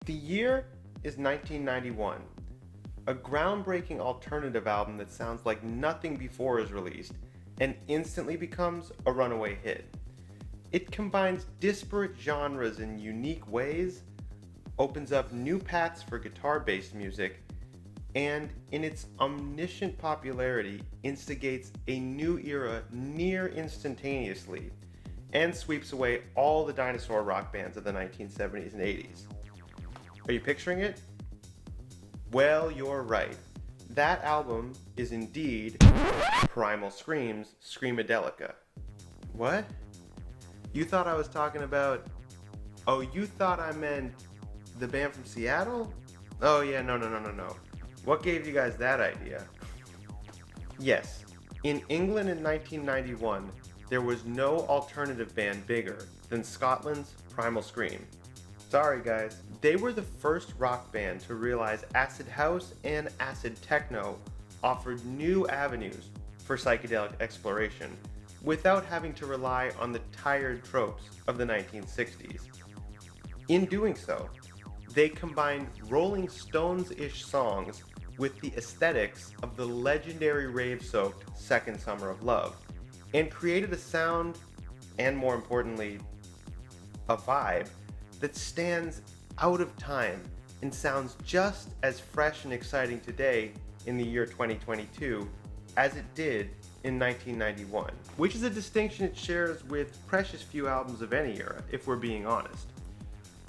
The year is 1991. A groundbreaking alternative album that sounds like nothing before is released and instantly becomes a runaway hit. It combines disparate genres in unique ways, opens up new paths for guitar-based music, and in its omniscient popularity instigates a new era near instantaneously and sweeps away all the dinosaur rock bands of the 1970s and 80s. Are you picturing it? Well, you're right. That album is indeed Primal Scream's Screamadelica. What? You thought I was talking about... Oh, you thought I meant the band from Seattle? Oh yeah, no. What gave you guys that idea? Yes, in England in 1991, there was no alternative band bigger than Scotland's Primal Scream. Sorry guys. They were the first rock band to realize acid house and acid techno offered new avenues for psychedelic exploration without having to rely on the tired tropes of the 1960s. In doing so, they combined Rolling Stones-ish songs with the aesthetics of the legendary rave-soaked Second Summer of Love and created a sound, and more importantly, a vibe that stands out of time and sounds just as fresh and exciting today in the year 2022 as it did in 1991, which is a distinction it shares with precious few albums of any era, if we're being honest.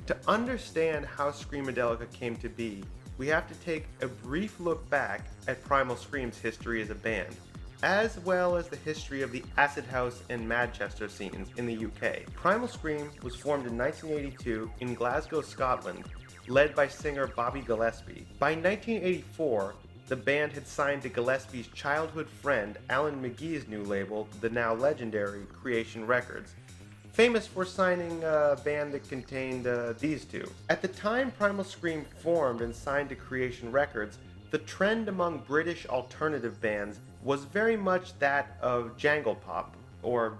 To understand how Screamadelica came to be, we have to take a brief look back at Primal Scream's history as a band, as well as the history of the acid house and Manchester scenes in the UK. Primal Scream was formed in 1982 in Glasgow, Scotland, led by singer Bobby Gillespie. By 1984, the band had signed to Gillespie's childhood friend Alan McGee's new label, the now legendary Creation Records, famous for signing a band that contained these two. At the time Primal Scream formed and signed to Creation Records, the trend among British alternative bands was very much that of jangle pop, or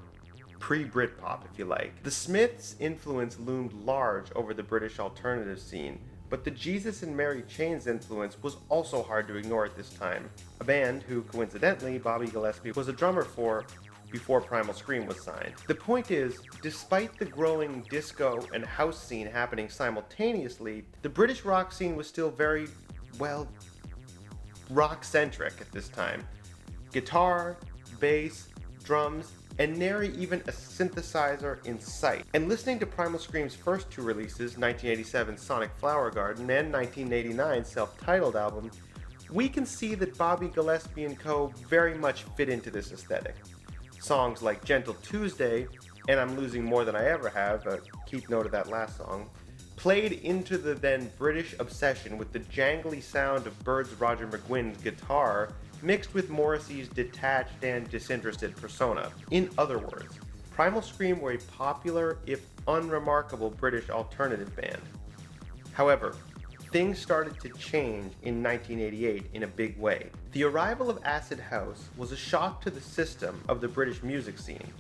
pre-Britpop if you like. The Smiths' influence loomed large over the British alternative scene, but the Jesus and Mary Chain's influence was also hard to ignore at this time, a band who, coincidentally, Bobby Gillespie was a drummer for before Primal Scream was signed. The point is, despite the growing disco and house scene happening simultaneously, the British rock scene was still very, well, rock-centric at this time. Guitar, bass, drums, and nary even a synthesizer in sight. And listening to Primal Scream's first two releases, 1987's Sonic Flower Garden and 1989's self-titled album, we can see that Bobby Gillespie and co. very much fit into this aesthetic. Songs like Gentle Tuesday and I'm Losing More Than I Ever Have, keep note of that last song, played into the then British obsession with the jangly sound of Bird's Roger McGuinn's guitar mixed with Morrissey's detached and disinterested persona. In other words, Primal Scream were a popular, if unremarkable, British alternative band. However, things started to change in 1988 in a big way. The arrival of acid house was a shock to the system of the British music scene.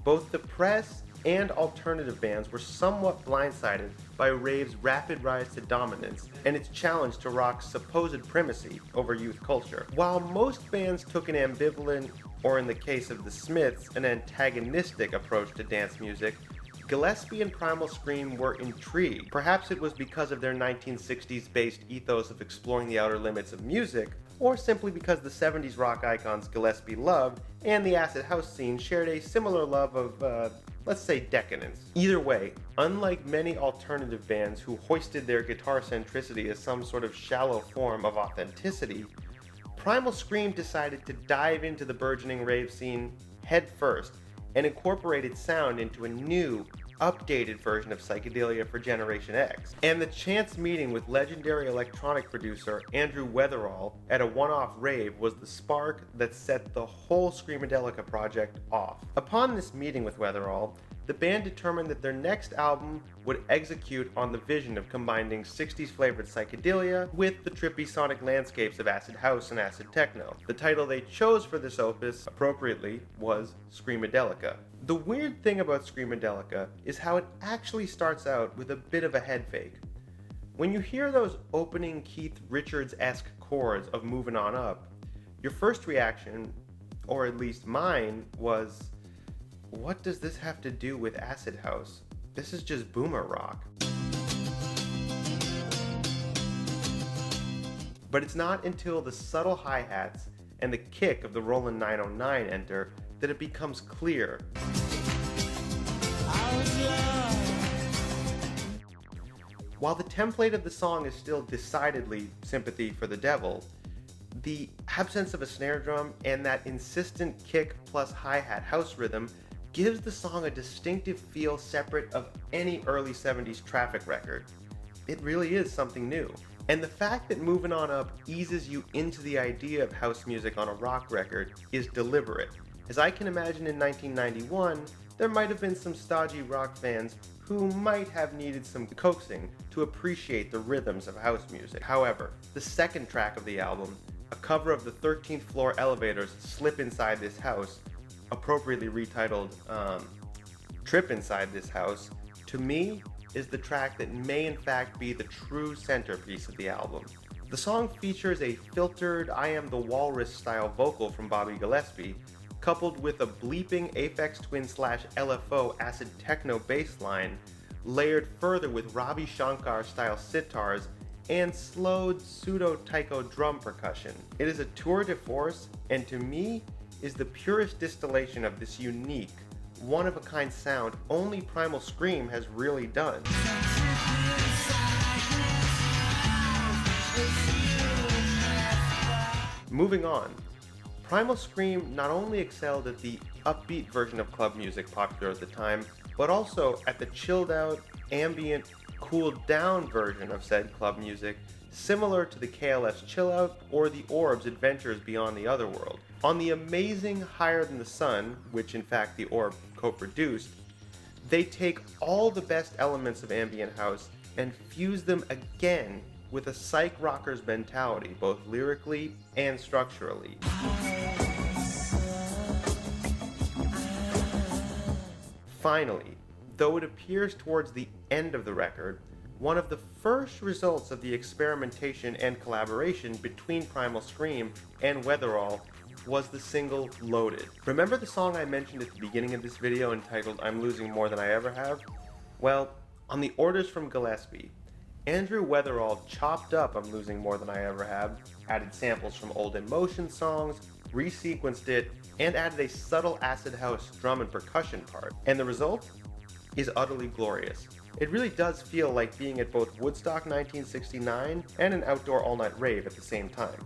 Both the press and alternative bands were somewhat blindsided by rave's rapid rise to dominance and its challenge to rock's supposed primacy over youth culture. While most bands took an ambivalent, or in the case of the Smiths, an antagonistic approach to dance music, Gillespie and Primal Scream were intrigued. Perhaps it was because of their 1960s-based ethos of exploring the outer limits of music, or simply because the 70s rock icons Gillespie loved and the acid house scene shared a similar love of, let's say, decadence. Either way, unlike many alternative bands who hoisted their guitar centricity as some sort of shallow form of authenticity, Primal Scream decided to dive into the burgeoning rave scene head first and incorporate its sound into a new, updated version of psychedelia for Generation X. And the chance meeting with legendary electronic producer Andrew Weatherall at a one-off rave was the spark that set the whole Screamadelica project off. Upon this meeting with Weatherall, the band determined that their next album would execute on the vision of combining 60s flavored psychedelia with the trippy sonic landscapes of acid house and acid techno. The title they chose for this opus, appropriately, was Screamadelica. The weird thing about Screamadelica is how it actually starts out with a bit of a head fake. When you hear those opening Keith Richards-esque chords of Moving On Up, your first reaction, or at least mine, was, what does this have to do with acid house? This is just boomer rock. But it's not until the subtle hi-hats and the kick of the Roland 909 enter that it becomes clear. While the template of the song is still decidedly Sympathy for the Devil, the absence of a snare drum and that insistent kick plus hi-hat house rhythm gives the song a distinctive feel separate of any early 70s Traffic record. It really is something new. And the fact that Moving On Up eases you into the idea of house music on a rock record is deliberate. As I can imagine in 1991, there might have been some stodgy rock fans who might have needed some coaxing to appreciate the rhythms of house music. However, the second track of the album, a cover of the 13th Floor Elevators' Slip Inside This House, appropriately retitled Trip Inside This House, to me is the track that may in fact be the true centerpiece of the album. The song features a filtered I Am the Walrus style vocal from Bobby Gillespie, coupled with a bleeping Aphex Twin / LFO acid techno bass line, layered further with Ravi Shankar style sitars and slowed pseudo-taiko drum percussion. It is a tour de force, and to me is the purest distillation of this unique, one-of-a-kind sound only Primal Scream has really done. Moving on, Primal Scream not only excelled at the upbeat version of club music popular at the time, but also at the chilled-out, ambient, cooled-down version of said club music, similar to the KLF's Chill Out or the Orb's Adventures Beyond the Otherworld. On the amazing Higher Than the Sun, which in fact the Orb co-produced, they take all the best elements of ambient house and fuse them again with a psych rocker's mentality, both lyrically and structurally. Finally, though it appears towards the end of the record, one of the first results of the experimentation and collaboration between Primal Scream and Weatherall was the single Loaded. Remember the song I mentioned at the beginning of this video entitled I'm Losing More Than I Ever Have? Well, on the orders from Gillespie, Andrew Weatherall chopped up I'm Losing More Than I Ever Have, added samples from old In Motion songs, resequenced it, and added a subtle acid house drum and percussion part. And the result is utterly glorious. It really does feel like being at both Woodstock 1969 and an outdoor all-night rave at the same time.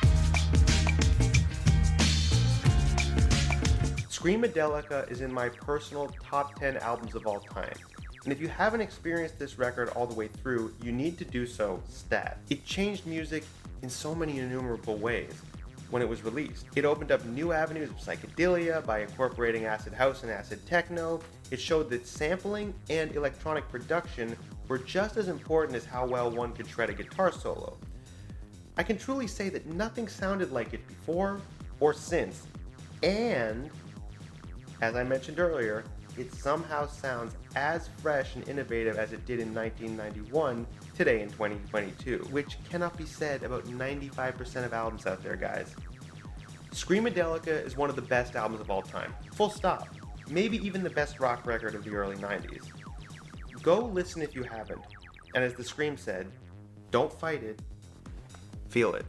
Screamadelica is in my personal top 10 albums of all time. And if you haven't experienced this record all the way through, you need to do so stat. It changed music in so many innumerable ways when it was released. It opened up new avenues of psychedelia by incorporating acid house and acid techno. It showed that sampling and electronic production were just as important as how well one could shred a guitar solo. I can truly say that nothing sounded like it before or since, and as I mentioned earlier, it somehow sounds as fresh and innovative as it did in 1991 today in 2022, which cannot be said about 95% of albums out there, guys. Screamadelica is one of the best albums of all time, full stop. Maybe even the best rock record of the early 90s. Go listen if you haven't, and as the Scream said, don't fight it, feel it.